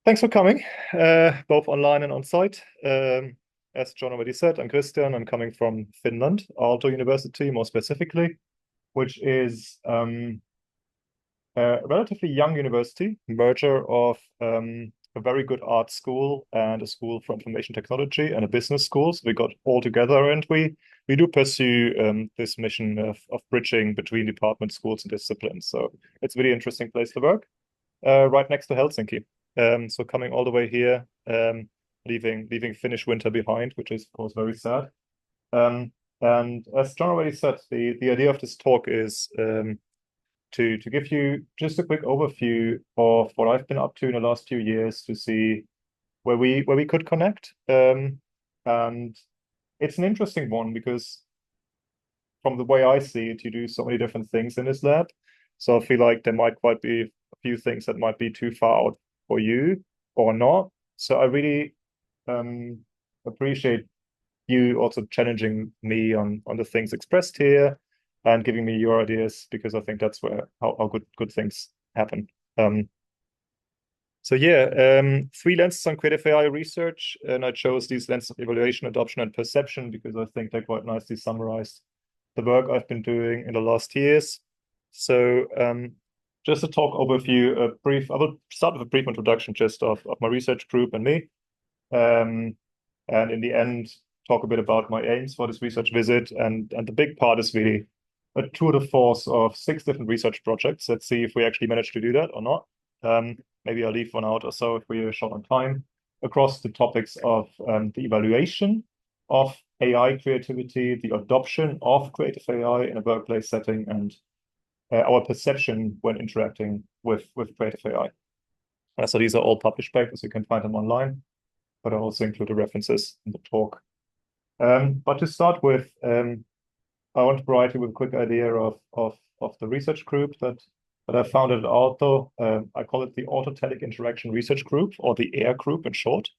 Thanks for coming, both online and on site. As John already said, I'm Christian. I'm coming from Finland, Aalto University, more specifically, which is a relatively young university, merger of a very good art school and a school for information technology and a business school. So we got all together, and we do pursue this mission of bridging between department schools and disciplines. So it's a really interesting place to work, right next to Helsinki. So coming all the way here, leaving Finnish winter behind, which is of course very sad. And as John already said, the idea of this talk is to give you just a quick overview of what I've been up to in the last few years to see where we could connect. And it's an interesting one because from the way I see it, you do so many different things in this lab. So I feel like there might quite be a few things that might be too far out for you or not. So I really appreciate you also challenging me on the things expressed here and giving me your ideas, because I think that's where how good things happen. So yeah, three lenses on creative AI research, and I chose these lenses of evaluation, adoption, and perception because I think they quite nicely summarize the work I've been doing in the last years. So just a talk overview, I will start with a brief introduction just of my research group and me. And in the end, talk a bit about my aims for this research visit. And the big part is really a tour de force of 6 different research projects. Let's see if we actually manage to do that or not. Maybe I'll leave one out or so if we're short on time, across the topics of the evaluation of AI creativity, the adoption of creative AI in a workplace setting, and our perception when interacting with creative AI. So these are all published papers. You can find them online, but I also include the references in the talk. But to start with, I want to provide you with a quick idea of the research group that I founded at Aalto. I call it the Autotelic Interaction Research Group, or the AIR group in short.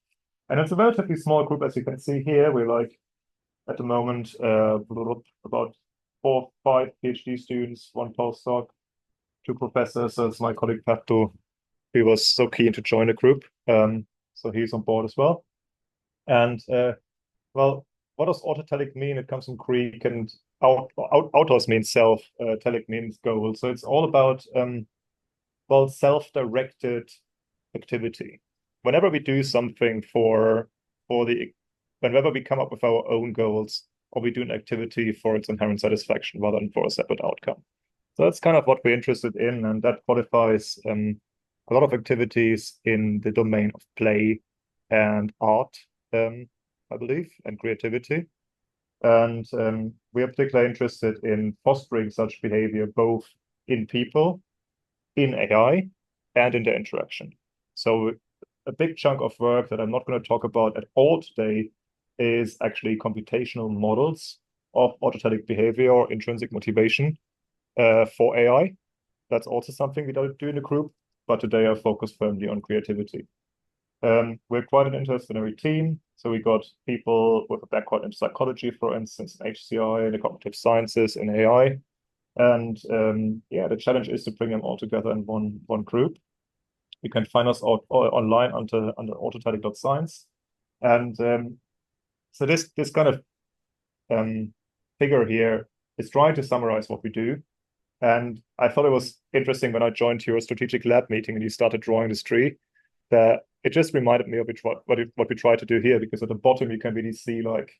And it's a relatively small group, as you can see here. We're like, at the moment, about 4 or 5 PhD students, 1 postdoc, 2 professors. So it's my colleague Patto, who was so keen to join the group. So he's on board as well. And well, what does autotelic mean? It comes from Greek, and autos means self, telic means goal. So it's all about well, self-directed activity. Whenever we do something whenever we come up with our own goals, or we do an activity for its inherent satisfaction rather than for a separate outcome. So that's kind of what we're interested in, and that qualifies a lot of activities in the domain of play and art, I believe, and creativity. And we are particularly interested in fostering such behavior both in people, in AI, and in their interaction. So a big chunk of work that I'm not going to talk about at all today is actually computational models of autotelic behavior or intrinsic motivation for AI. That's also something we do in the group, but today I focus firmly on creativity. We're quite an interdisciplinary team. So we got people with a background in psychology, for instance, in HCI, in the cognitive sciences, in AI. And yeah, the challenge is to bring them all together in one group. You can find us online under autotelic.science. And so this kind of figure here is trying to summarize what we do. And I thought it was interesting when I joined your strategic lab meeting and you started drawing this tree, that it just reminded me of what we try to do here, because at the bottom you can really see like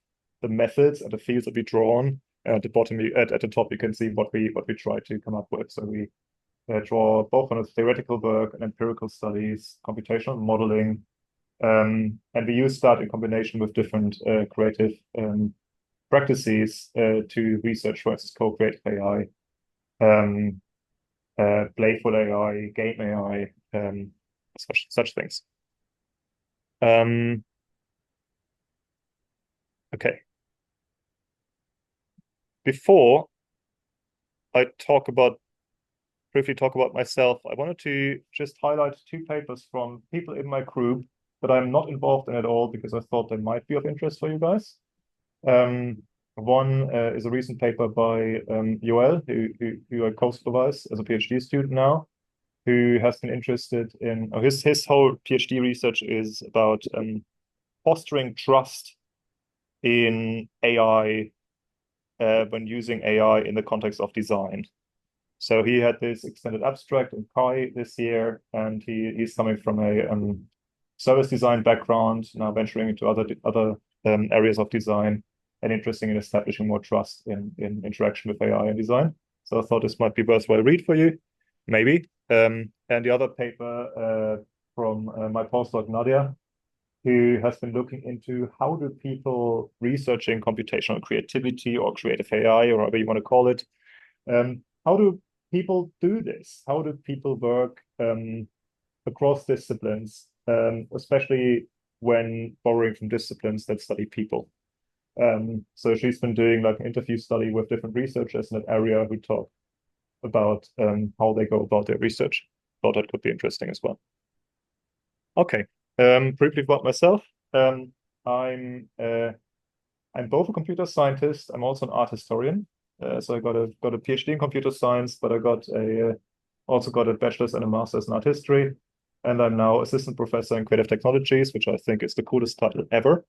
the methods and the fields that we draw on. And at the bottom, at the top, you can see what we try to come up with. So we draw both on a theoretical work and empirical studies, computational modeling, and we use that in combination with different creative practices to research, for instance, co-creative AI, playful AI, game AI, such things. Okay. Before I briefly talk about myself, I wanted to just highlight 2 papers from people in my group that I'm not involved in at all because I thought they might be of interest for you guys. One is a recent paper by Joel, who I co-supervise as a PhD student now, who has been interested in, or his whole PhD research is about fostering trust in AI when using AI in the context of design. So he had this extended abstract in Kai this year, and he's coming from a service design background, now venturing into other areas of design, and interested in establishing more trust in interaction with AI and design. So I thought this might be worthwhile read for you, maybe. And the other paper from my postdoc Nadia, who has been looking into how do people researching computational creativity or creative AI, or whatever you want to call it, how do people do this? How do people work across disciplines, especially when borrowing from disciplines that study people? So she's been doing like an interview study with different researchers in that area who talk about how they go about their research. Thought that could be interesting as well. Okay, briefly about myself. I'm both a computer scientist. I'm also an art historian. So I got a PhD in computer science, but I also got a bachelor's and a master's in art history. And I'm now assistant professor in creative technologies, which I think is the coolest title ever.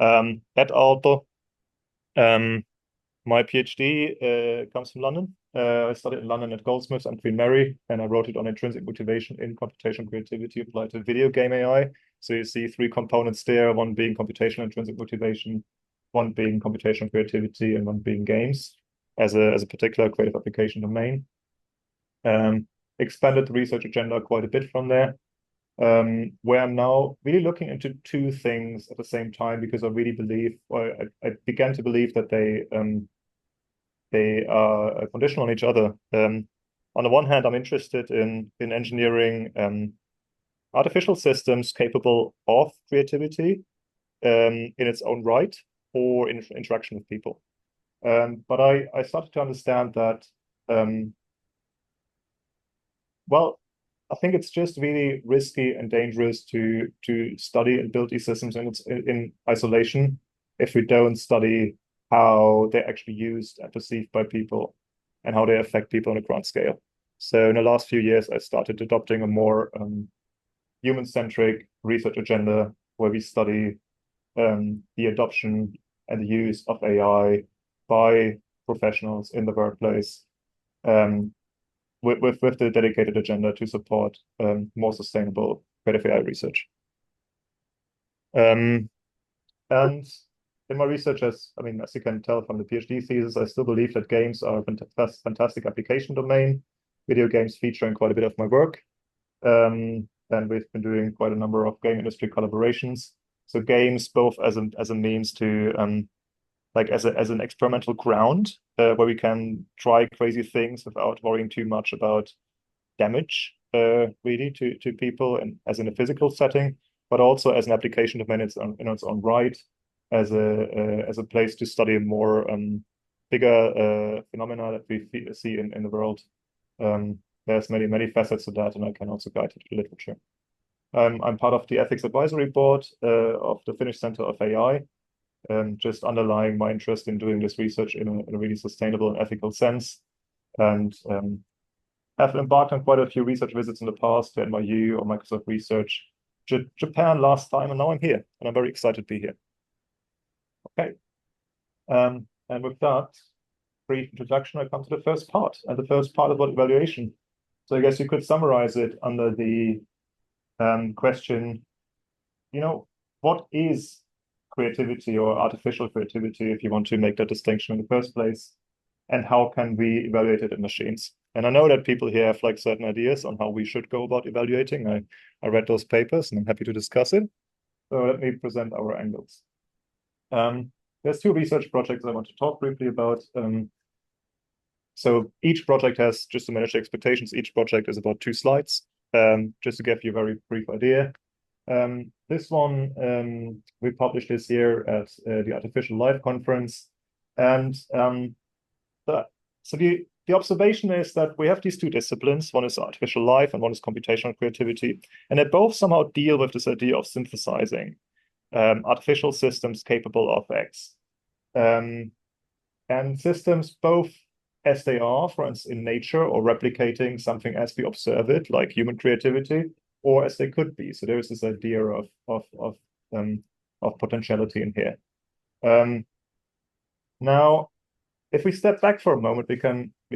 At Aalto. My PhD comes from London. I studied in London at Goldsmiths and Queen Mary, and I wrote it on intrinsic motivation in computational creativity applied to video game AI. So you see three components there, one being computational intrinsic motivation, one being computational creativity, and one being games as a particular creative application domain. Expanded the research agenda quite a bit from there, where I'm now really looking into two things at the same time, because I really believe, or I began to believe that they are conditional on each other. On the one hand, I'm interested in engineering artificial systems capable of creativity in its own right, or in interaction with people. But I started to understand that, well, I think it's just really risky and dangerous to study and build these systems in isolation if we don't study how they're actually used and perceived by people and how they affect people on a grand scale. So in the last few years, I started adopting a more human-centric research agenda where we study the adoption and the use of AI by professionals in the workplace, with the dedicated agenda to support more sustainable creative AI research. And in my research, as you can tell from the PhD thesis, I still believe that games are a fantastic application domain. Video games feature in quite a bit of my work. And we've been doing quite a number of game industry collaborations. So games both as a means to like as an experimental ground where we can try crazy things without worrying too much about damage really to people, and as in a physical setting, but also as an application domain in its own right, as a place to study more bigger phenomena that we see in the world. There's many facets to that, and I can also guide it to literature. I'm part of the ethics advisory board of the Finnish Center of AI, just underlying my interest in doing this research in a really sustainable and ethical sense. And I've embarked on quite a few research visits in the past to NYU or Microsoft Research, Japan last time, and now I'm here, and I'm very excited to be here. Okay. And with that brief introduction, I come to the first part, and the first part about evaluation. So I guess you could summarize it under the question, what is creativity or artificial creativity, if you want to make that distinction in the first place, and how can we evaluate it in machines? And I know that people here have like certain ideas on how we should go about evaluating. I read those papers and I'm happy to discuss it. So let me present our angles. There's two research projects I want to talk briefly about. So each project has, just to manage expectations, each project is about 2 slides, just to give you a very brief idea. This one we published this year at the Artificial Life Conference. And so the observation is that we have these 2 disciplines. One is artificial life and one is computational creativity. And they both somehow deal with this idea of synthesizing artificial systems capable of X. And systems both as they are, for instance, in nature, or replicating something as we observe it, like human creativity, or as they could be. So there is this idea of potentiality in here. Now, if we step back for a moment, we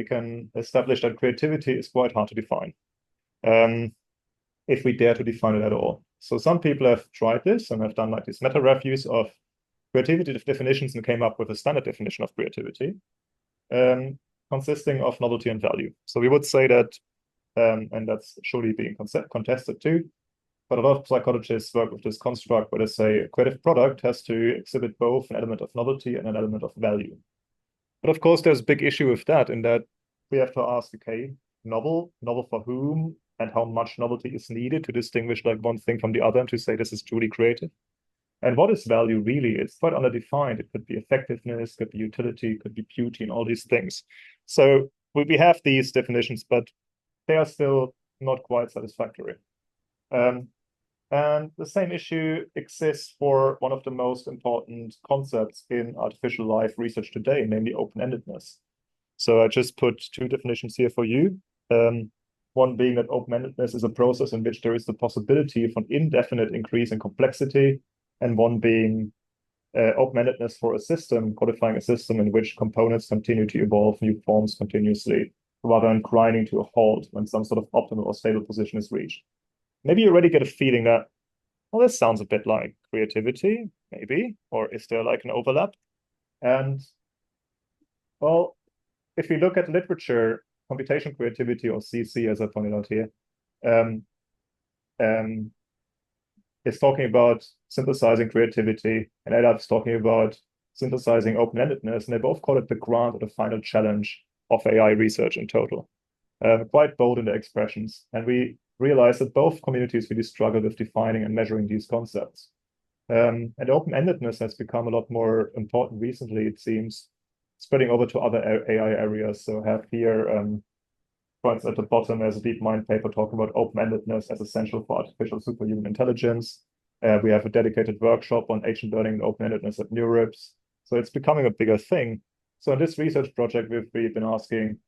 can establish that creativity is quite hard to define, if we dare to define it at all. So some people have tried this and have done like these meta-reviews of creativity definitions and came up with a standard definition of creativity, consisting of novelty and value. So we would say that, and that's surely being contested too, but a lot of psychologists work with this construct where they say a creative product has to exhibit both an element of novelty and an element of value. But of course, there's a big issue with that, in that we have to ask, okay, novel for whom, and how much novelty is needed to distinguish like one thing from the other and to say this is truly creative. And what is value really? It's quite underdefined. It could be effectiveness, could be utility, could be beauty, and all these things. So we have these definitions, but they are still not quite satisfactory. And the same issue exists for one of the most important concepts in artificial life research today, namely open-endedness. So I just put two definitions here for you. One being that open-endedness is a process in which there is the possibility of an indefinite increase in complexity, and one being open-endedness for a system, codifying a system in which components continue to evolve new forms continuously, rather than grinding to a halt when some sort of optimal or stable position is reached. Maybe you already get a feeling that, well, this sounds a bit like creativity, maybe, or is there like an overlap? And, well, if we look at literature, computation creativity, or CC, as I pointed out here, is talking about synthesizing creativity, and Adap's talking about synthesizing open-endedness, and they both call it the grant or the final challenge of AI research in total. Quite bold in their expressions. And we realize that both communities really struggle with defining and measuring these concepts. And open-endedness has become a lot more important recently, it seems, spreading over to other AI areas. So I have here, for instance, at the bottom, there's a DeepMind paper talking about open-endedness as essential for artificial superhuman intelligence. We have a dedicated workshop on agent learning and open-endedness at NeurIPS. So it's becoming a bigger thing. So in this research project, we've been asking,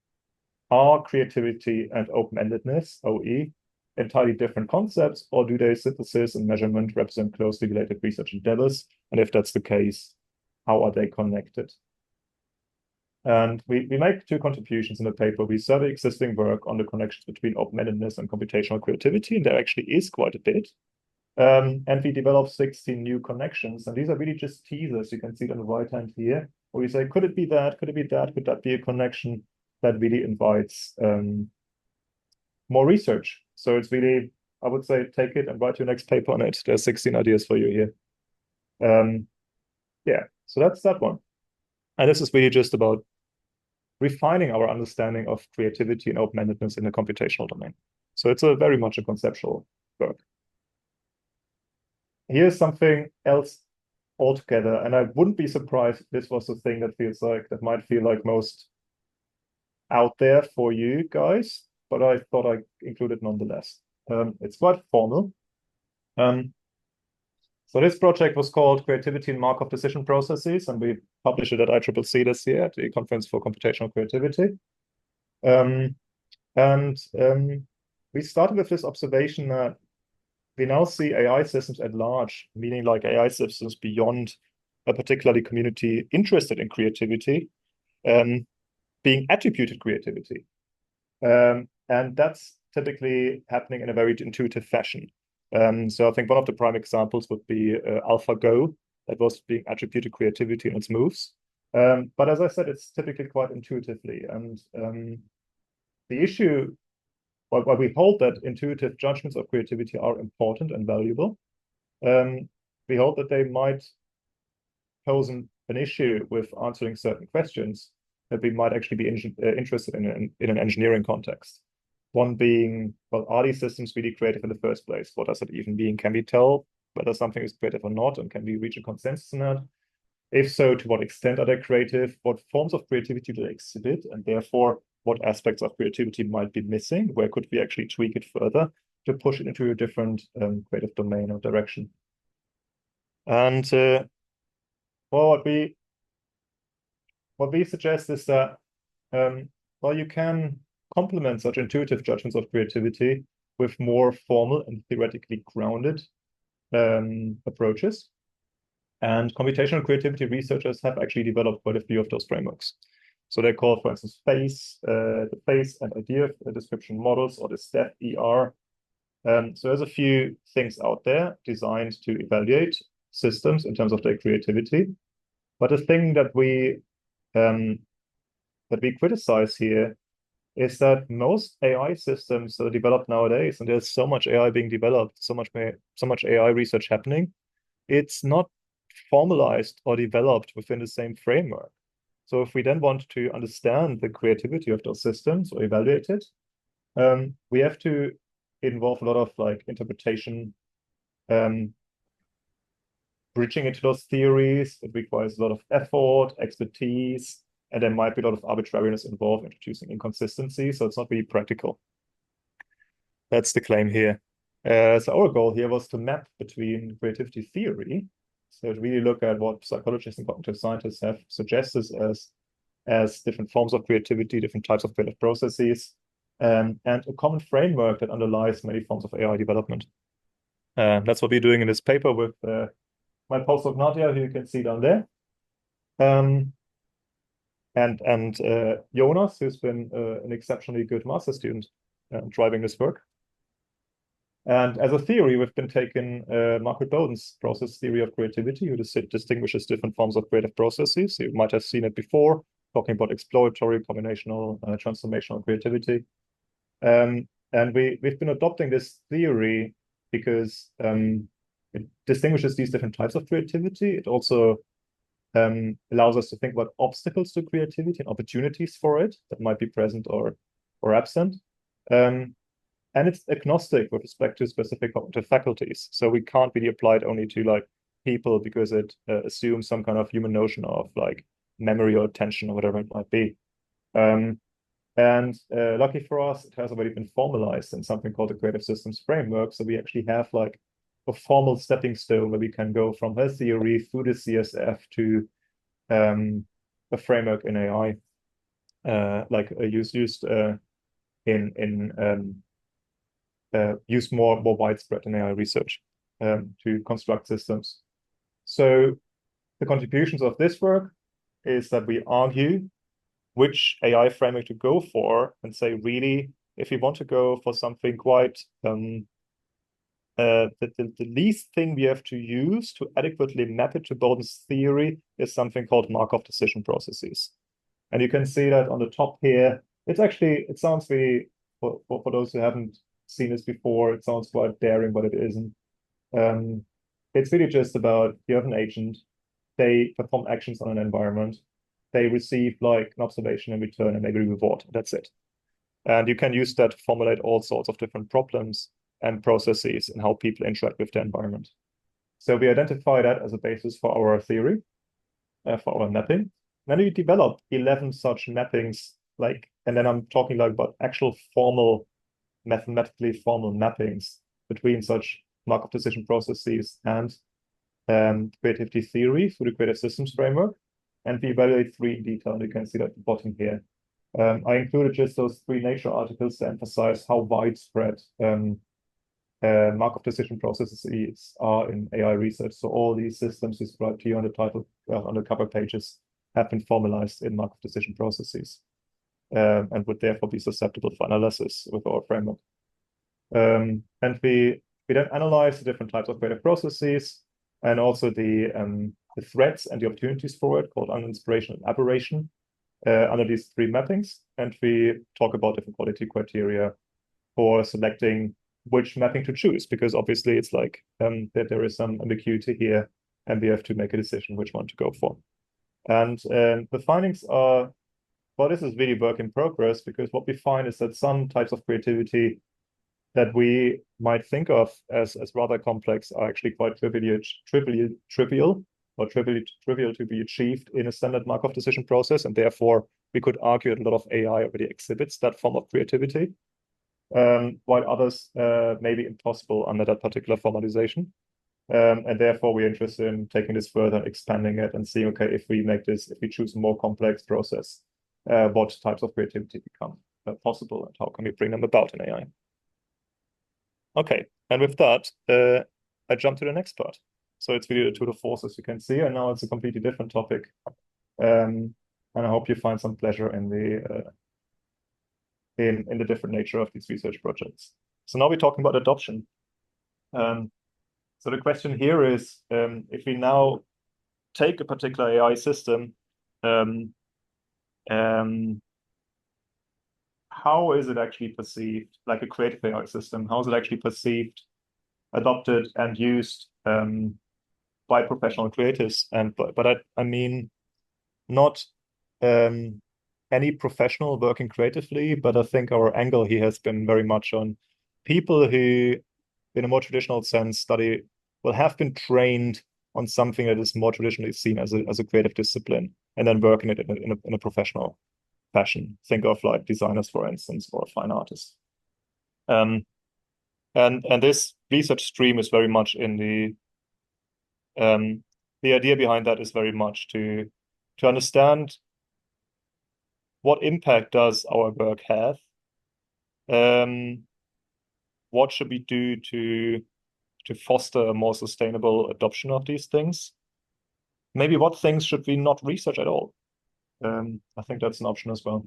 are creativity and open-endedness, OE, entirely different concepts, or do they synthesis and measurement represent closely related research endeavors? And if that's the case, how are they connected? And we make two contributions in the paper. We survey existing work on the connections between open-endedness and computational creativity, and there actually is quite a bit. And we developed 16 new connections, and these are really just teasers. You can see it on the right hand here, where we say, could it be that? Could it be that? Could that be a connection that really invites more research? So it's really, I would say, take it and write your next paper on it. There's 16 ideas for you here. Yeah, so that's that one. And this is really just about refining our understanding of creativity and open-endedness in the computational domain. So it's a very much a conceptual work. Here's something else altogether, and I wouldn't be surprised if this was the thing that might feel like most out there for you guys, but I thought I'd include it nonetheless. It's quite formal. So this project was called Creativity in Markov Decision Processes, and we published it at ICCC this year at the Conference for Computational Creativity. We started with this observation that we now see AI systems at large, meaning like AI systems beyond a particularly community interested in creativity, being attributed creativity. And that's typically happening in a very intuitive fashion. So I think one of the prime examples would be AlphaGo, that was being attributed creativity in its moves. But as I said, it's typically quite intuitively. And the issue, while we hold that intuitive judgments of creativity are important and valuable, we hold that they might pose an issue with answering certain questions that we might actually be interested in an engineering context. One being, well, are these systems really creative in the first place? What does it even mean? Can we tell whether something is creative or not? And can we reach a consensus in that? If so, to what extent are they creative? What forms of creativity do they exhibit? And therefore, what aspects of creativity might be missing? Where could we actually tweak it further to push it into a different creative domain or direction? And well, what we suggest is that Well, you can complement such intuitive judgments of creativity with more formal and theoretically grounded approaches. And computational creativity researchers have actually developed quite a few of those frameworks. So they call, for instance, the face and idea description models, or the STEP-ER. So there's a few things out there designed to evaluate systems in terms of their creativity. But the thing that we criticize here is that most AI systems that are developed nowadays, and there's so much AI being developed, so much AI research happening, it's not formalized or developed within the same framework. So if we then want to understand the creativity of those systems or evaluate it, we have to involve a lot of like interpretation, bridging into those theories. It requires a lot of effort, expertise, and there might be a lot of arbitrariness involved, introducing inconsistency. So it's not really practical. That's the claim here. So our goal here was to map between creativity theory, so to really look at what psychologists and cognitive scientists have suggested as different forms of creativity, different types of creative processes, and a common framework that underlies many forms of AI development. That's what we're doing in this paper with my postdoc Nadia, who you can see down there, and Jonas, who's been an exceptionally good master student driving this work. And as a theory, we've been taking Margaret Bowden's process theory of creativity, who distinguishes different forms of creative processes. You might have seen it before, talking about exploratory, combinational, transformational creativity. And we've been adopting this theory because it distinguishes these different types of creativity. It also allows us to think about obstacles to creativity and opportunities for it that might be present or absent. And it's agnostic with respect to specific cognitive faculties. So we can't really apply it only to like people because it assumes some kind of human notion of like memory or attention or whatever it might be. And lucky for us, it has already been formalized in something called the Creative Systems Framework. So we actually have like a formal stepping stone where we can go from her theory through the CSF to a framework in AI, used more widespread in AI research to construct systems. So the contributions of this work is that we argue which AI framework to go for, and say, really, if we want to go for something quite the least thing we have to use to adequately map it to Bowden's theory is something called Markov decision processes. And you can see that on the top here. It sounds really, for those who haven't seen this before, it sounds quite daring, but it isn't. It's really just about, you have an agent, they perform actions on an environment, they receive like an observation in return and maybe a reward. That's it. And you can use that to formulate all sorts of different problems and processes and how people interact with the environment. So we identify that as a basis for our theory, for our mapping. Then we develop 11 such mappings, and then I'm talking like about actual formal, mathematically formal mappings between such Markov decision processes and creativity theory through the Creative Systems Framework. And we evaluate 3 in detail. You can see that at the bottom here. I included just those 3 Nature articles to emphasize how widespread Markov decision processes are in AI research. So all these systems described here on the title, on the cover pages, have been formalized in Markov decision processes, and would therefore be susceptible for analysis with our framework. And we then analyze the different types of creative processes, and also the threats and the opportunities for it, called uninspiration and aberration, under these 3 mappings. And we talk about different quality criteria for selecting which mapping to choose, because obviously it's like that there is some ambiguity here, and we have to make a decision which one to go for. And the findings are, well, this is really work in progress, because what we find is that some types of creativity that we might think of as rather complex are actually quite trivial to be achieved in a standard Markov decision process, and therefore we could argue that a lot of AI already exhibits that form of creativity, while others may be impossible under that particular formalization. And therefore we're interested in taking this further, expanding it, and seeing, okay, if we choose a more complex process, what types of creativity become possible and how can we bring them about in AI. Okay, and with that, I jump to the next part. So it's really the tour de force, as you can see, and now it's a completely different topic. And I hope you find some pleasure in the different nature of these research projects. So now we're talking about adoption. So the question here is, if we now take a particular AI system, how is it actually perceived, like a creative AI system? How is it actually perceived, adopted, and used by professional creatives? And but I mean not any professional working creatively, but I think our angle here has been very much on people who, in a more traditional sense, will have been trained on something that is more traditionally seen as a creative discipline, and then work in it in a professional fashion. Think of like designers, for instance, or fine artists. And this research stream is very much in the idea behind that is very much to understand what impact does our work have. What should we do to foster a more sustainable adoption of these things? Maybe what things should we not research at all? I think that's an option as well.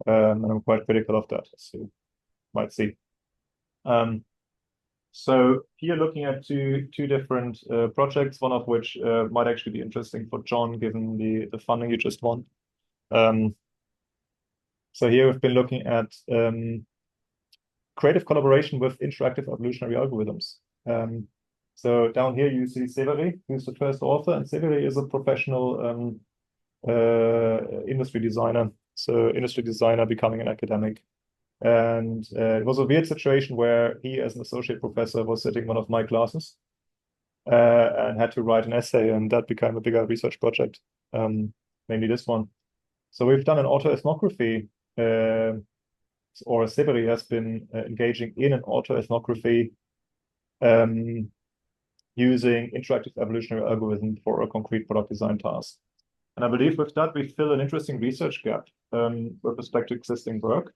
And I'm quite critical of that, as you might see. So here looking at two different projects, one of which might actually be interesting for John, given the funding you just won. So here we've been looking at creative collaboration with interactive evolutionary algorithms. So down here you see Severi, who's the first author, and Severi is a professional industry designer. So industry designer becoming an academic. And it was a weird situation where he, as an associate professor, was sitting in one of my classes and had to write an essay, and that became a bigger research project, mainly this one. So we've done an autoethnography, or Severi has been engaging in an autoethnography using interactive evolutionary algorithm for a concrete product design task. And I believe with that, we fill an interesting research gap with respect to existing work.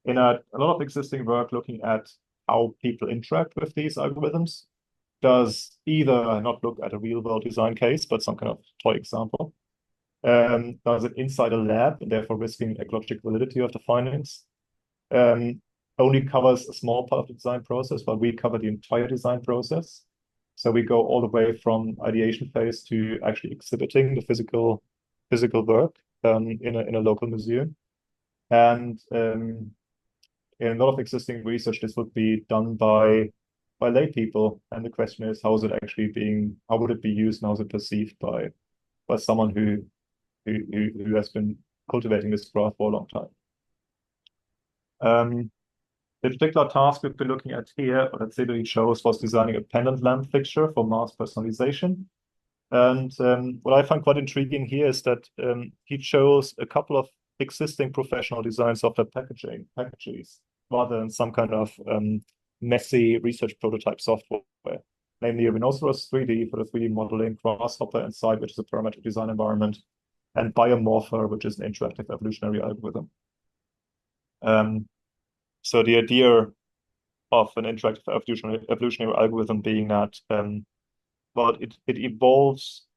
In a lot of existing work looking at how people interact with these algorithms does either not look at a real-world design case, but some kind of toy example. Does it inside a lab, and therefore risking ecological validity of the findings. Only covers a small part of the design process, but we cover the entire design process. So we go all the way from ideation phase to actually exhibiting the physical work in a local museum. And in a lot of existing research, this would be done by lay people. And the question is, how would it be used and how is it perceived by someone who has been cultivating this craft for a long time? The particular task we've been looking at here, or that Severi chose, was designing a pendant lamp fixture for mass personalization. And what I find quite intriguing here is that he chose a couple of existing professional design software packages rather than some kind of messy research prototype software, namely Rhinoceros 3D for the 3D modeling, Grasshopper Inside, which is a parametric design environment, and Biomorpher, which is an interactive evolutionary algorithm. So the idea of an interactive evolutionary algorithm being that but it evolves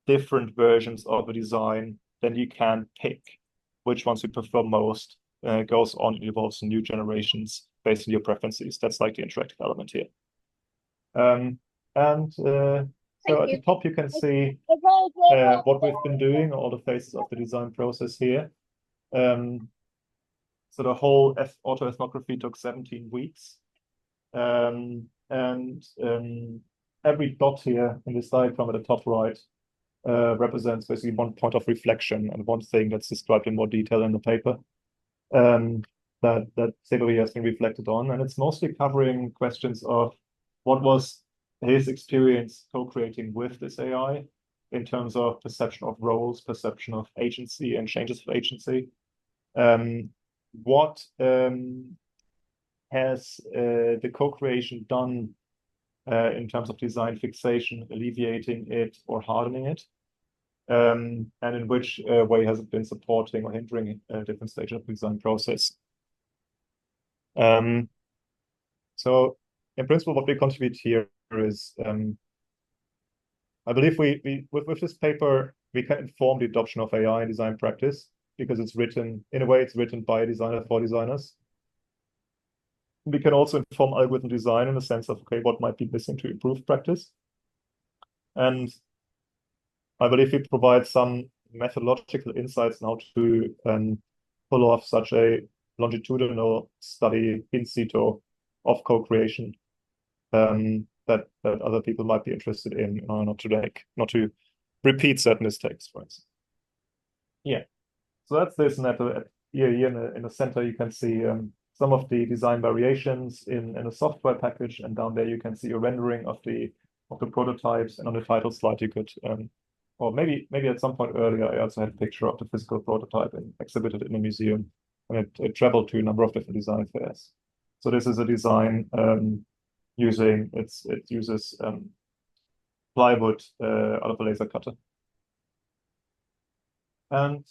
different versions of a design, then you can pick which ones you prefer most. It goes on, it evolves in new generations based on your preferences. That's like the interactive element here. So at the top, you can see what we've been doing, all the phases of the design process here. So the whole autoethnography took 17 weeks. Every dot here in this diagram at the top right represents basically one point of reflection and one thing that's described in more detail in the paper that Severi has been reflected on. And it's mostly covering questions of what was his experience co-creating with this AI in terms of perception of roles, perception of agency and changes of agency. What has the co-creation done in terms of design fixation, alleviating it or hardening it? and in which way has it been supporting or hindering different stages of the design process. So in principle, what we contribute here is, I believe with this paper, we can inform the adoption of AI in design practice because it's written, in a way, it's written by a designer for designers. We can also inform algorithm design in the sense of, okay, what might be missing to improve practice. And I believe we provide some methodological insights on how to pull off such a longitudinal study in situ of co-creation that other people might be interested in, not to repeat certain mistakes, for instance. Yeah, so that's this, and here in the center you can see some of the design variations in a software package, and down there you can see a rendering of the prototypes, and on the title slide you could or maybe at some point earlier I also had a picture of the physical prototype and exhibited in a museum, and it traveled to a number of different design fairs. So this is a design it uses plywood out of a laser cutter. And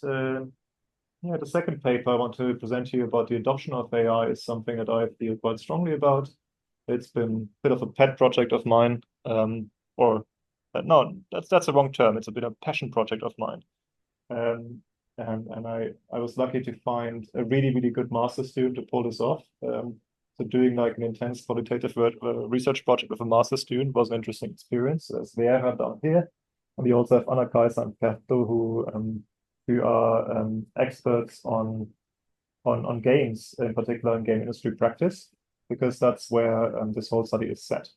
yeah, the second paper I want to present to you about the adoption of AI is something that I feel quite strongly about. It's been a bit of a pet project of mine, or no, that's the wrong term. It's a bit of a passion project of mine. And I was lucky to find a really good master student to pull this off. So doing like an intense qualitative research project with a master student was an interesting experience, as they have down here. And we also have Anna-Kaisa and Perto, who are experts on games, in particular in game industry practice, because that's where this whole study is set.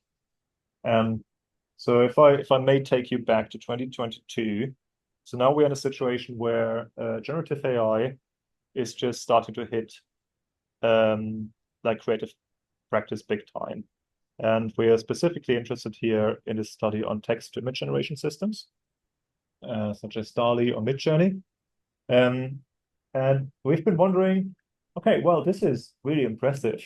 So if I may take you back to 2022, so now we're in a situation where generative AI is just starting to hit like creative practice big time. And we are specifically interested here in this study on text-to-image generation systems, such as DALL-E or Midjourney. And we've been wondering, okay, well, this is really impressive.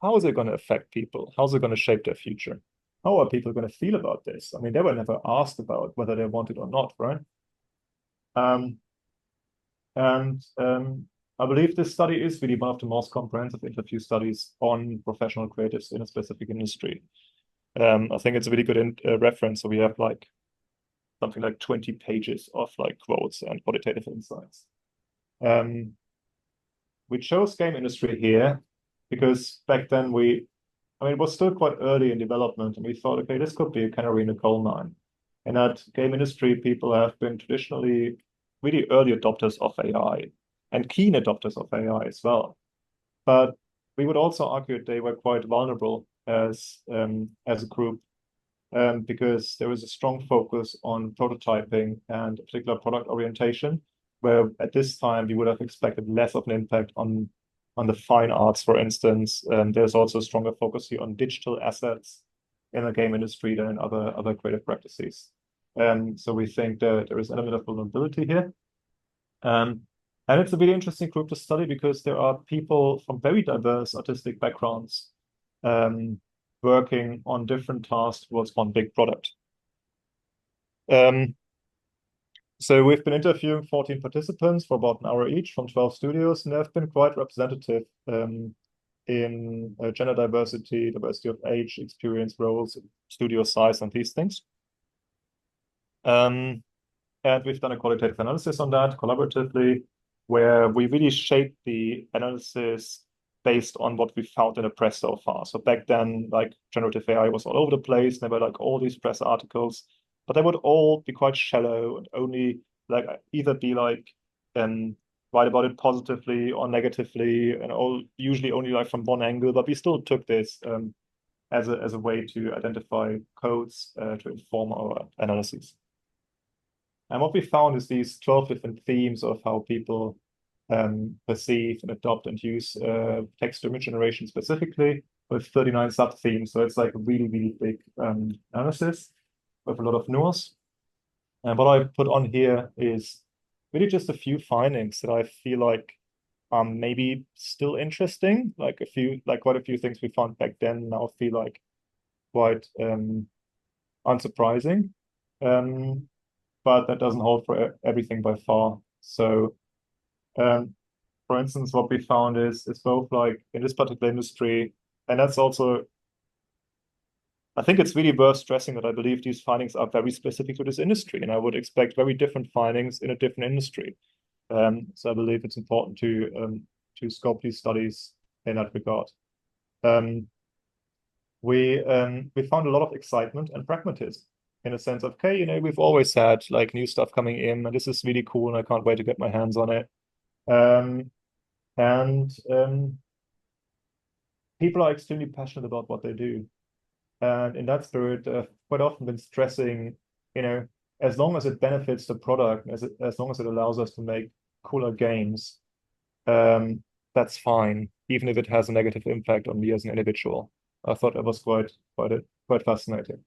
How is it going to affect people? How's it going to shape their future? How are people going to feel about this? I mean, they were never asked about whether they want it or not, right? I believe this study is really one of the most comprehensive interview studies on professional creatives in a specific industry. I think it's a really good reference. So we have like something like 20 pages of like quotes and qualitative insights. We chose game industry here because back then it was still quite early in development, and we thought, okay, this could be a canary in a coal mine. And at game industry, people have been traditionally really early adopters of AI and keen adopters of AI as well. But we would also argue they were quite vulnerable as a group, because there was a strong focus on prototyping and particular product orientation, where at this time you would have expected less of an impact on the fine arts, for instance. There's also a stronger focus here on digital assets in the game industry than in other creative practices. So we think that there is an element of vulnerability here. And it's a really interesting group to study because there are people from very diverse artistic backgrounds working on different tasks towards one big product. So we've been interviewing 14 participants for about an hour each from 12 studios, and they've been quite representative in gender diversity, diversity of age, experience, roles, studio size, and these things. And we've done a qualitative analysis on that collaboratively, where we really shaped the analysis based on what we found in the press so far. So back then, like generative AI was all over the place. There were like all these press articles, but they would all be quite shallow and only like either be like write about it positively or negatively, and all usually only like from one angle. But we still took this as a way to identify codes to inform our analyses. And what we found is these 12 different themes of how people perceive and adopt and use text-to-image generation specifically, with 39 sub-themes. So it's like a really big analysis with a lot of nuance. And what I put on here is really just a few findings that I feel like maybe still interesting. Like quite a few things we found back then now feel like quite unsurprising. but that doesn't hold for everything by far. So, for instance, what we found is it's both like in this particular industry, and that's also, I think it's really worth stressing that I believe these findings are very specific to this industry, and I would expect very different findings in a different industry. So I believe it's important to scope these studies in that regard. We found a lot of excitement and pragmatism in a sense of, okay, we've always had like new stuff coming in, and this is really cool, and I can't wait to get my hands on it. People are extremely passionate about what they do. And in that spirit, quite often been stressing, as long as it benefits the product, as long as it allows us to make cooler games, that's fine, even if it has a negative impact on me as an individual. I thought that was quite fascinating.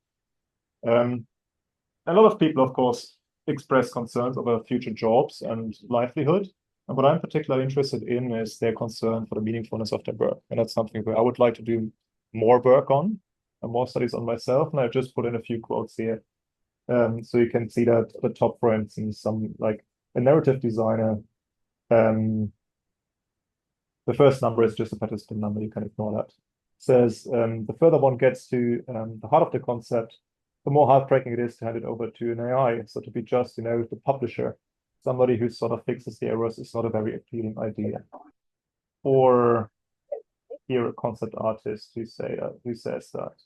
A lot of people, of course, express concerns about future jobs and livelihood. And what I'm particularly interested in is their concern for the meaningfulness of their work. And that's something where I would like to do more work on and more studies on myself. And I've just put in a few quotes here. So you can see that at the top, for instance, some like a narrative designer. The first number is just a participant number. You can ignore that. Says the further one gets to the heart of the concept, the more heartbreaking it is to hand it over to an AI. So to be just, the publisher, somebody who sort of fixes the errors is not a very appealing idea. Or here a concept artist who says that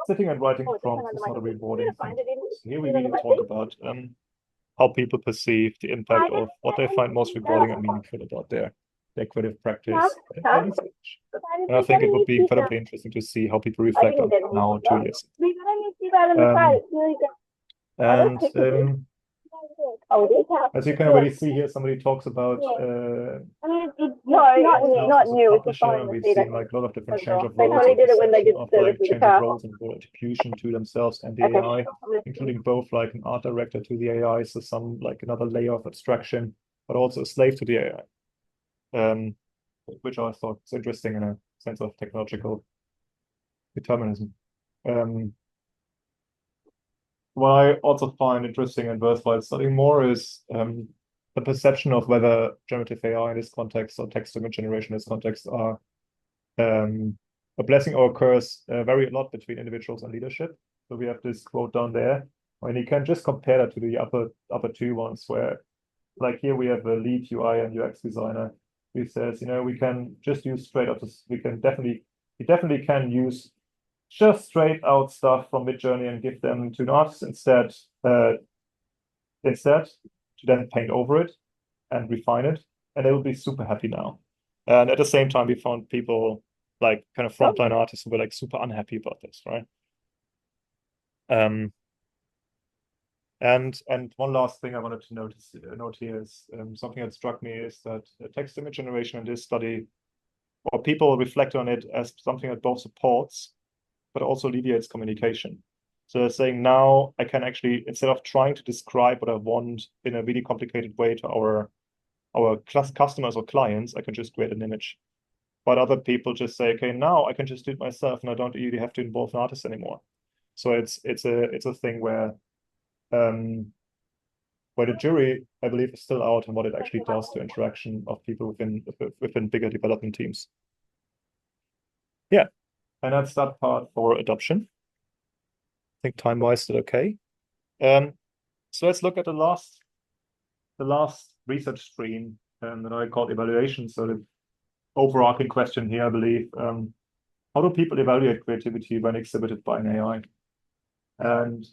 sitting and writing prompts is not a rewarding thing. So here we really talk about how people perceive the impact of what they find most rewarding and meaningful about their creative practice. And I think it would be incredibly interesting to see how people reflect on it now, 2 years. As you can already see here, somebody talks about not new. publisher. We've seen like a lot of different change of roles, change of roles and role attribution to themselves and the AI, including both like an art director to the AI, so some like another layer of abstraction, but also a slave to the AI, which I thought was interesting in a sense of technological determinism. What I also find interesting and worthwhile studying more is the perception of whether generative AI in this context or text-to-image generation in this context are a blessing or a curse vary a lot between individuals and leadership. So we have this quote down there, and you can just compare that to the upper two ones, where like here we have a lead UI and UX designer who says, we can just use straight up this, we definitely can use just straight out stuff from Midjourney and give them to an artist instead to then paint over it and refine it, and they will be super happy now. And at the same time, we found people like kind of frontline artists who were like super unhappy about this, right? And one last thing I wanted to note here is something that struck me is that text image generation in this study, or people reflect on it as something that both supports but also alleviates communication. So they're saying now I can actually, instead of trying to describe what I want in a really complicated way to our customers or clients, I can just create an image. But other people just say, okay, now I can just do it myself, and I don't really have to involve an artist anymore. So it's a thing where the jury, I believe, is still out on what it actually does to interaction of people within bigger development teams. Yeah. And that's that part for adoption. I think time-wise still okay. So let's look at the last research stream that I called evaluation. So the overarching question here, I believe, how do people evaluate creativity when exhibited by an AI? And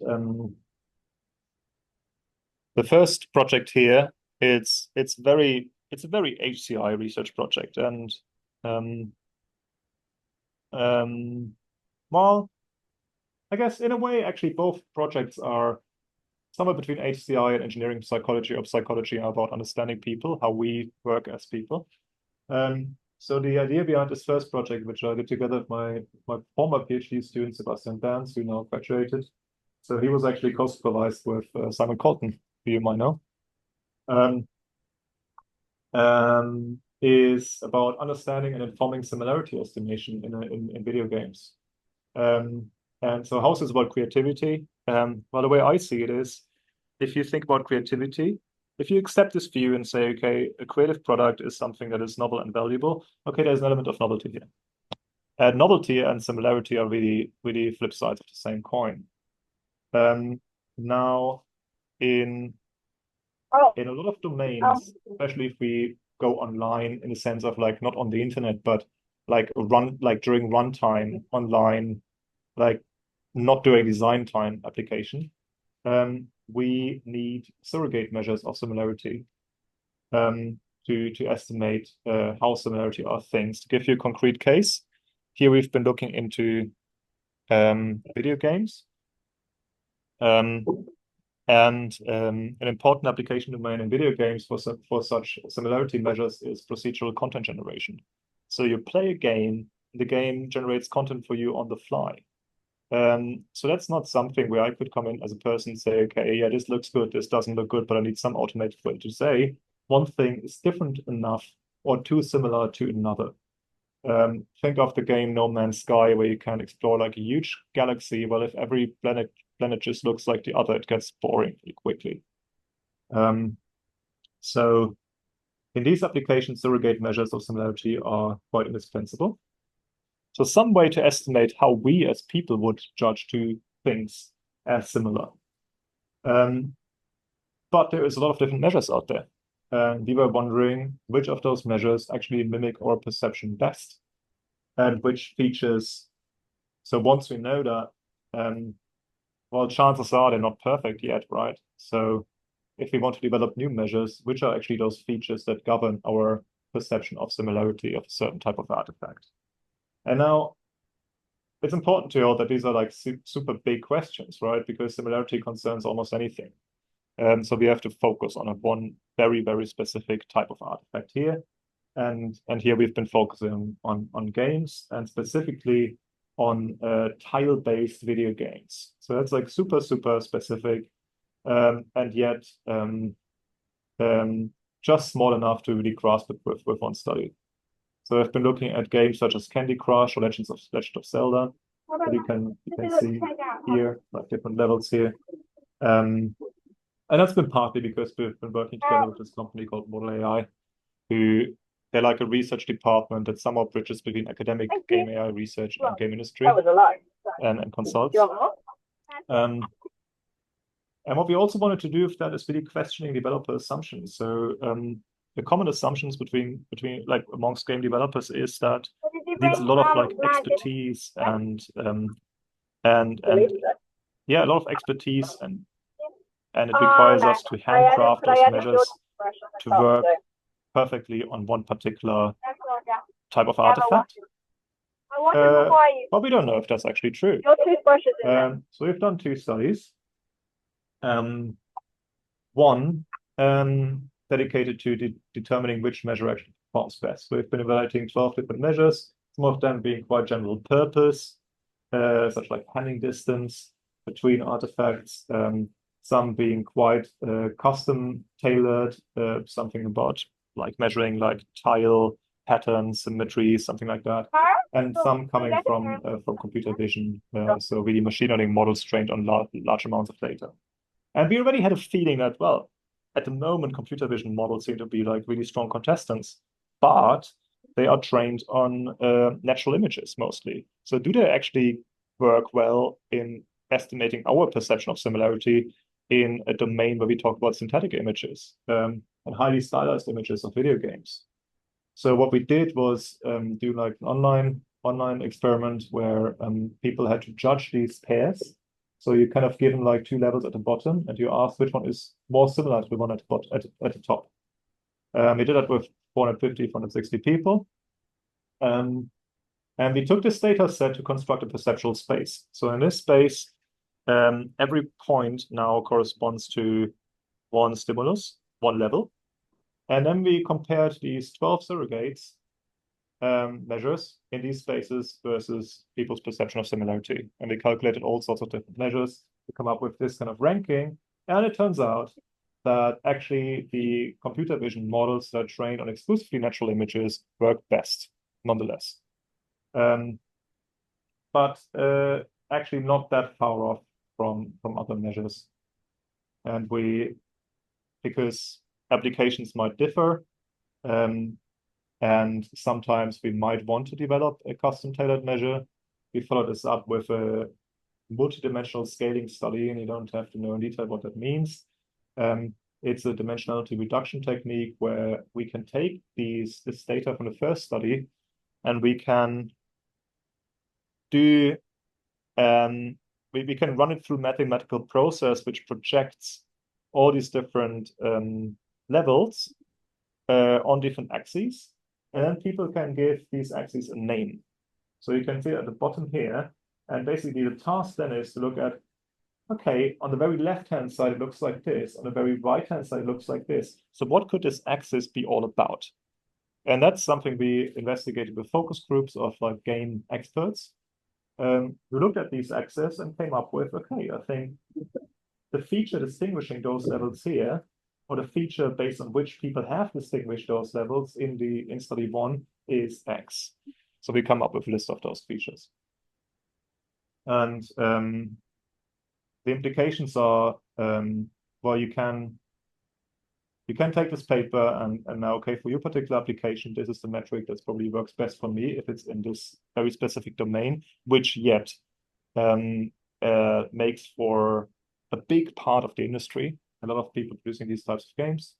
the first project here, it's a very HCI research project, and well, I guess in a way, actually, both projects are somewhere between HCI and engineering psychology, or psychology about understanding people, how we work as people. So the idea behind this first project, which I did together with my former PhD student, Sebastian Berns, who now graduated. So he was actually co-supervised with Simon Colton, who you might know. Is about understanding and informing similarity estimation in video games. And so how is this about creativity? Well, the way I see it is, if you think about creativity, if you accept this view and say, okay, a creative product is something that is novel and valuable, okay, there's an element of novelty here. Novelty and similarity are really, really flip sides of the same coin. Now, in a lot of domains, especially if we go online in the sense of like not on the internet, but like during runtime online, like not doing design time application, we need surrogate measures of similarity to estimate how similarity are things. To give you a concrete case, here we've been looking into video games. And an important application domain in video games for such similarity measures is procedural content generation. So you play a game, the game generates content for you on the fly. So that's not something where I could come in as a person and say, okay, yeah, this looks good, this doesn't look good, but I need some automated way to say one thing is different enough or too similar to another. Think of the game No Man's Sky, where you can explore like a huge galaxy. Well, if every planet just looks like the other, it gets boring pretty quickly. So in these applications, surrogate measures of similarity are quite indispensable. So some way to estimate how we as people would judge two things as similar. But there is a lot of different measures out there. And we were wondering which of those measures actually mimic our perception best and which features. So once we know that, well, chances are they're not perfect yet, right? So if we want to develop new measures, which are actually those features that govern our perception of similarity of a certain type of artifact? And now it's important to note that these are like super big questions, right? Because similarity concerns almost anything. So we have to focus on one very, very specific type of artifact here. And here we've been focusing on games and specifically on tile-based video games. So that's like super, super specific, and yet just small enough to really grasp it with one study. So I've been looking at games such as Candy Crush or Legend of Zelda. That you can see here, like different levels here. And that's been partly because we've been working together with this company called Model AI, who they're like a research department that somewhat bridges between academic game AI research and game industry and consults. And what we also wanted to do with that is really questioning developer assumptions. So the common assumptions between like amongst game developers is that it needs a lot of like expertise and yeah, a lot of expertise and it requires us to handcraft those measures to work perfectly on one particular type of artifact. But we don't know if that's actually true. So we've done two studies. One dedicated to determining which measure actually performs best. So we've been evaluating 12 different measures, some of them being quite general purpose, such like panning distance between artifacts, some being quite custom tailored, something about like measuring like tile patterns, symmetry, something like that, and some coming from computer vision, so really machine learning models trained on large amounts of data. And we already had a feeling that, well, at the moment, computer vision models seem to be like really strong contestants, but they are trained on natural images mostly. So do they actually work well in estimating our perception of similarity in a domain where we talk about synthetic images and highly stylized images of video games? So what we did was do like an online experiment where people had to judge these pairs. So you kind of give them like two levels at the bottom, and you ask which one is more similar to the one at the top. We did that with 450, 460 people. And we took this data set to construct a perceptual space. So in this space, every point now corresponds to one stimulus, one level. And then we compared these 12 surrogates measures in these spaces versus people's perception of similarity. And we calculated all sorts of different measures to come up with this kind of ranking. And it turns out that actually the computer vision models that are trained on exclusively natural images work best, nonetheless. But actually not that far off from other measures. And because applications might differ, and sometimes we might want to develop a custom tailored measure, we follow this up with a multidimensional scaling study, and you don't have to know in detail what that means. It's a dimensionality reduction technique where we can take this data from the first study, and we can do we can run it through a mathematical process which projects all these different levels on different axes, and then people can give these axes a name. So you can see at the bottom here, and basically the task then is to look at, okay, on the very left-hand side, it looks like this. On the very right-hand side, it looks like this. So what could this axis be all about? And that's something we investigated with focus groups of like game experts. We looked at these axes and came up with, okay, I think the feature distinguishing those levels here, or the feature based on which people have distinguished those levels in study 1 is X. So we come up with a list of those features. And the implications are, well, you can take this paper and now, okay, for your particular application, this is the metric that probably works best for me if it's in this very specific domain, which yet makes for a big part of the industry, a lot of people producing these types of games.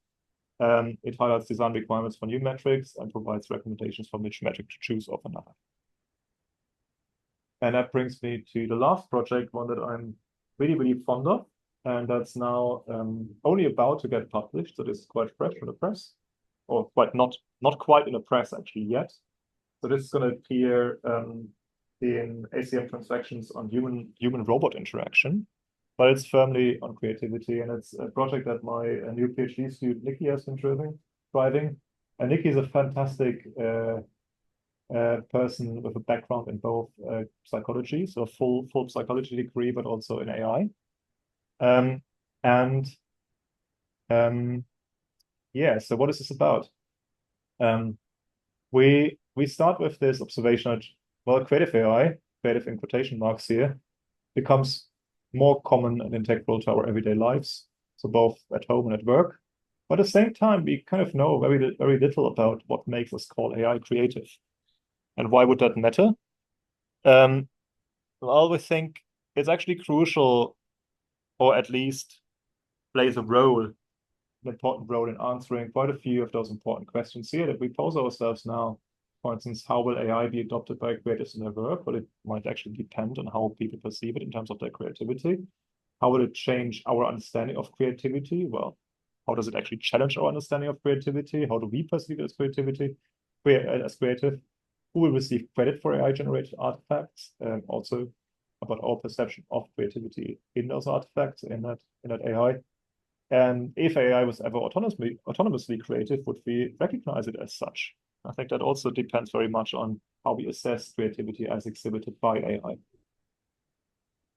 It highlights design requirements for new metrics and provides recommendations for which metric to choose of another. And that brings me to the last project, one that I'm really, really fond of. And that's now only about to get published. So this is quite fresh from the press, or quite not quite in the press actually yet. So this is going to appear in ACM Transactions on human-robot interaction, but it's firmly on creativity. And it's a project that my new PhD student, Nikki, has been driving. And Nikki is a fantastic person with a background in both psychology, so a full psychology degree, but also in AI. Yeah, so what is this about? We start with this observation that, well, creative AI, creative in quotation marks here, becomes more common and integral to our everyday lives, so both at home and at work. But at the same time, we kind of know very, very little about what makes us call AI creative. And why would that matter? Well, we think it's actually crucial, or at least plays an important role in answering quite a few of those important questions here that we pose ourselves now. For instance, how will AI be adopted by creators in their work? Well, it might actually depend on how people perceive it in terms of their creativity. How will it change our understanding of creativity? Well, how does it actually challenge our understanding of creativity? How do we perceive it as creative? Who will receive credit for AI-generated artifacts? Also about our perception of creativity in those artifacts, in that AI. And if AI was ever autonomously creative, would we recognize it as such? I think that also depends very much on how we assess creativity as exhibited by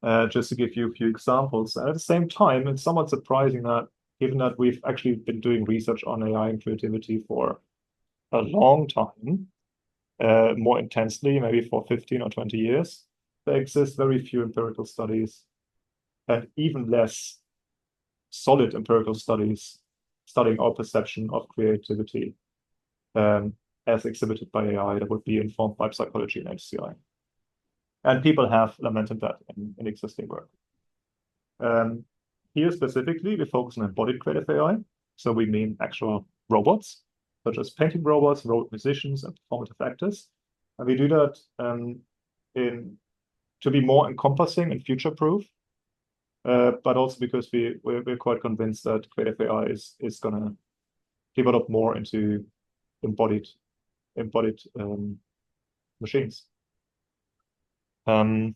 AI. Just to give you a few examples. And at the same time, it's somewhat surprising that, given that we've actually been doing research on AI and creativity for a long time, more intensely, maybe for 15 or 20 years, there exist very few empirical studies and even less solid empirical studies studying our perception of creativity as exhibited by AI that would be informed by psychology and HCI. And people have lamented that in existing work. Here specifically, we focus on embodied creative AI. So we mean actual robots, such as painting robots, robot musicians, and performative actors. And we do that to be more encompassing and future-proof, but also because we're quite convinced that creative AI is going to develop more into embodied machines. So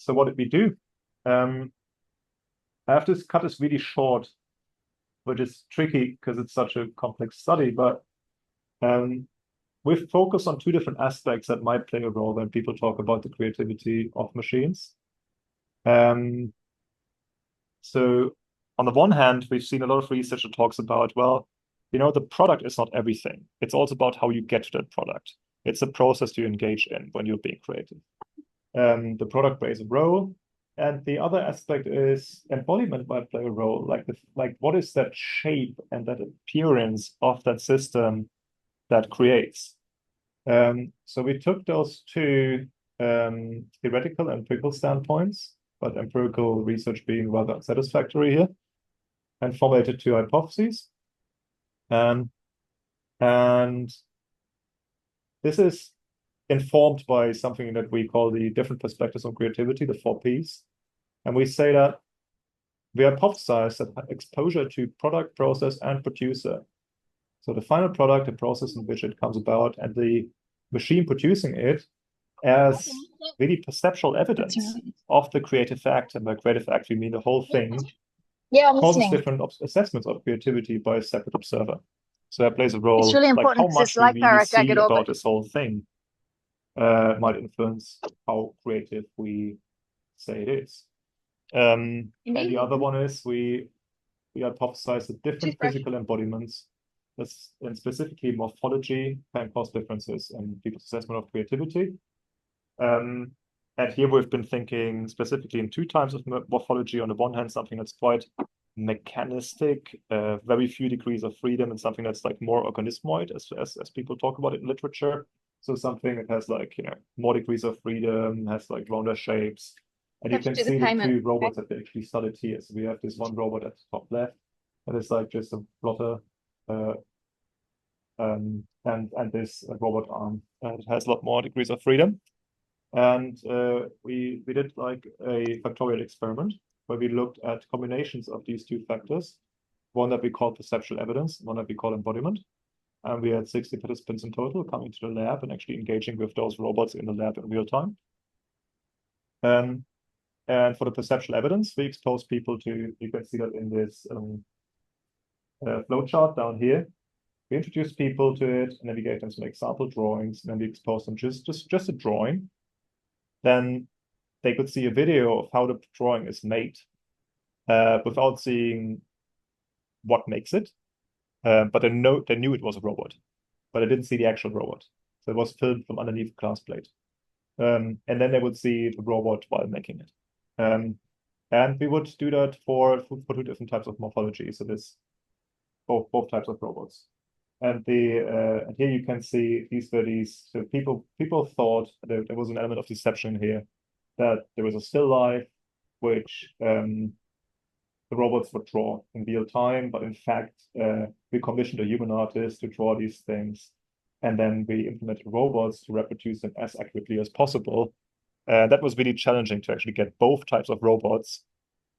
what did we do? I have to cut this really short, which is tricky because it's such a complex study, but we've focused on two different aspects that might play a role when people talk about the creativity of machines. So on the one hand, we've seen a lot of research that talks about, well, the product is not everything. It's also about how you get to that product. It's a process you engage in when you're being creative. The product plays a role, And the other aspect is embodiment might play a role, like what is that shape and that appearance of that system that creates. So we took those two theoretical and empirical standpoints, but empirical research being rather unsatisfactory here, and formulated two hypotheses. And this is informed by something that we call the different perspectives on creativity, the 4Ps. And we say that we hypothesize that exposure to product, process, and producer. So the final product, the process in which it comes about, and the machine producing it as really perceptual evidence of the creative act. And by creative act, we mean the whole thing. Yeah, I'm causes listening. different assessments of creativity by a separate observer. So that plays a role, It's really like important how because much it's we like really see jagged about orbit. this whole thing might influence how creative we say it is. And the other one is we hypothesize that different physical embodiments, and specifically morphology, can cause differences in people's assessment of creativity. And here we've been thinking specifically in two types of morphology. On the one hand, something that's quite mechanistic, very few degrees of freedom, and something that's like more organismoid, as people talk about it in literature. So something that has like, more degrees of freedom, has like rounder shapes. And you can see the two robots that they actually studied here. So we have this one robot at the top left, and it's like just a plotter, and this robot arm that has a lot more degrees of freedom. And we did like a factorial experiment where we looked at combinations of these two factors, one that we call perceptual evidence, one that we call embodiment. And we had 60 participants in total coming to the lab and actually engaging with those robots in the lab in real time. And for the perceptual evidence, we exposed people to, you can see that in this flowchart down here. We introduced people to it, and then we gave them some example drawings, and then we exposed them just a drawing. Then they could see a video of how the drawing is made without seeing what makes it. But they knew it was a robot, but they didn't see the actual robot. So it was filmed from underneath a glass plate. And then they would see the robot while making it. And we would do that for two different types of morphology. So this both types of robots. And and here you can see these were these. So people thought there was an element of deception here, that there was a still life which the robots would draw in real time, but in fact we commissioned a human artist to draw these things, and then we implemented robots to reproduce them as accurately as possible. That was really challenging to actually get both types of robots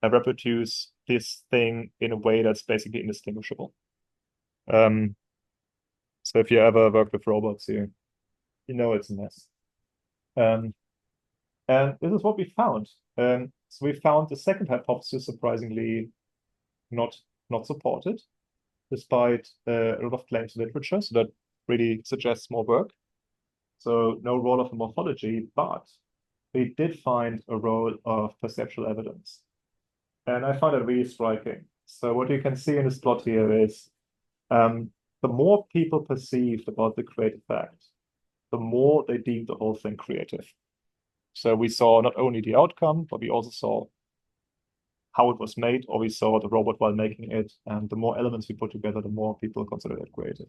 and reproduce this thing in a way that's basically indistinguishable. So if you ever worked with robots, you know it's a mess. And this is what we found. So we found the second hypothesis surprisingly not supported, despite a lot of claims in literature. So that really suggests more work. So no role of the morphology, but we did find a role of perceptual evidence. And I find it really striking. So what you can see in this plot here is the more people perceived about the creative act, the more they deemed the whole thing creative. So we saw not only the outcome, but we also saw how it was made, or we saw the robot while making it. And the more elements we put together, the more people consider it creative.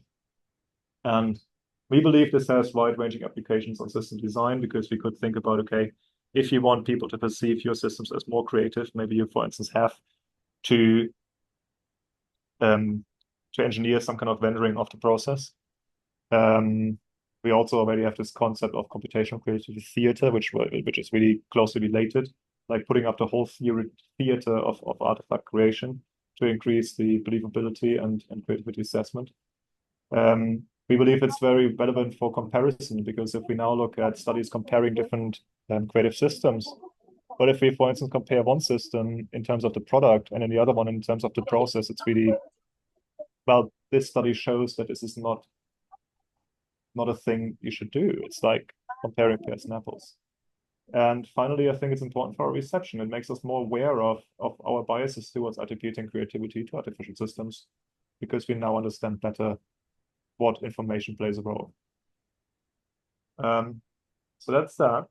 And we believe this has wide-ranging applications on system design, because we could think about, okay, if you want people to perceive your systems as more creative, maybe you, for instance, have to engineer some kind of rendering of the process. We also already have this concept of computational creativity theater, which is really closely related, like putting up the whole theater of artifact creation to increase the believability and creativity assessment. We believe it's very relevant for comparison, because if we now look at studies comparing different creative systems, but if we, for instance, compare one system in terms of the product and then the other one in terms of the process, it's really, well, this study shows that this is not a thing you should do. It's like comparing pears and apples. And finally, I think it's important for our reception. It makes us more aware of our biases towards attributing creativity to artificial systems, because we now understand better what information plays a role. So that's that.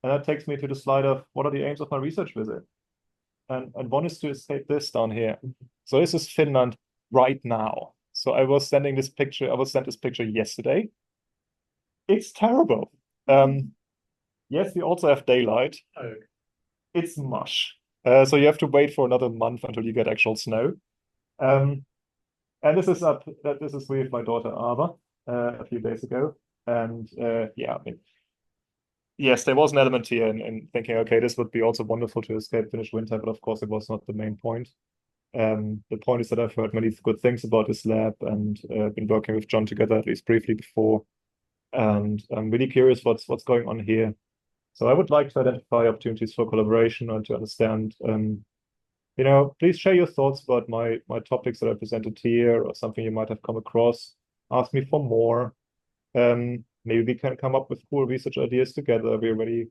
And that takes me to the slide of what are the aims of my research visit. And one is to escape this down here. So this is Finland right now. So I was sent this picture yesterday. It's terrible. Yes, we also have daylight. Oh. It's mush. So you have to wait for another month until you get actual snow. And this is with my daughter Ava a few days ago. And yeah, I mean, yes, there was an element here in thinking, okay, this would be also wonderful to escape Finnish winter, but of course it was not the main point. The point is that I've heard many good things about this lab and been working with John together at least briefly before. And I'm really curious what's going on here. So I would like to identify opportunities for collaboration and to understand, please share your thoughts about my topics that I presented here or something you might have come across. Ask me for more. Maybe we can come up with cool research ideas together. We already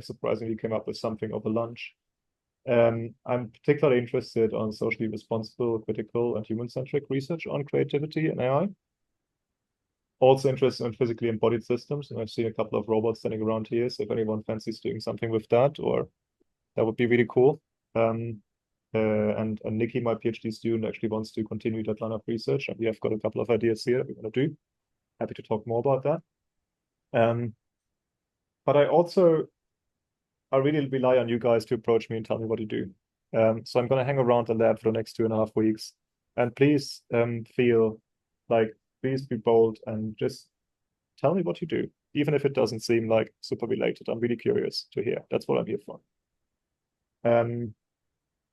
surprisingly came up with something over lunch. I'm particularly interested on socially responsible, critical, and human-centric research on creativity and AI. Also interested in physically embodied systems, and I've seen a couple of robots standing around here. So if anyone fancies doing something with that, or that would be really cool. And Nikki, my PhD student, actually wants to continue that line of research, and we have got a couple of ideas here that we're going to do. Happy to talk more about that. But I really rely on you guys to approach me and tell me what you do. So I'm going to hang around the lab for the next 2.5 weeks. And please feel like, please be bold and just tell me what you do, even if it doesn't seem like super related. I'm really curious to hear. That's what I'm here for. And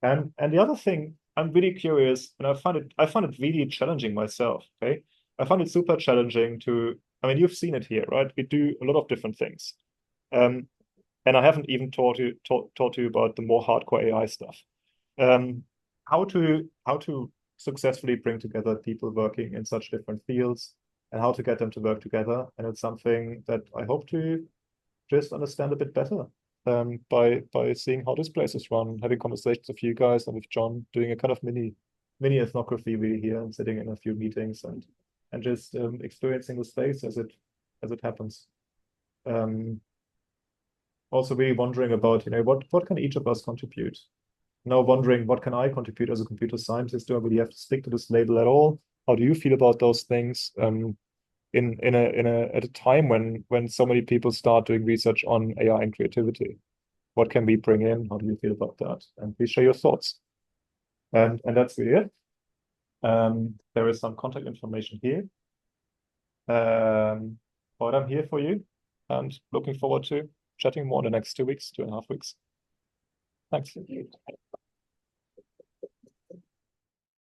the other thing, I'm really curious, and I find it really challenging myself. Okay, I find it super challenging I mean, you've seen it here, right? We do a lot of different things. And I haven't even taught you about the more hardcore AI stuff. How to successfully bring together people working in such different fields and how to get them to work together. And it's something that I hope to just understand a bit better by seeing how this place is run, having conversations with you guys and with John, doing a kind of mini ethnography really here and sitting in a few meetings and just experiencing the space as it happens. Also really wondering about, what can each of us contribute? Now wondering what can I contribute as a computer scientist? Do I really have to stick to this label at all? How do you feel about those things? At a time when so many people start doing research on AI and creativity, what can we bring in? How do you feel about that? And please share your thoughts. And that's really it. There is some contact information here. But I'm here for you and looking forward to chatting more in the next 2 weeks, 2.5 weeks. Thanks.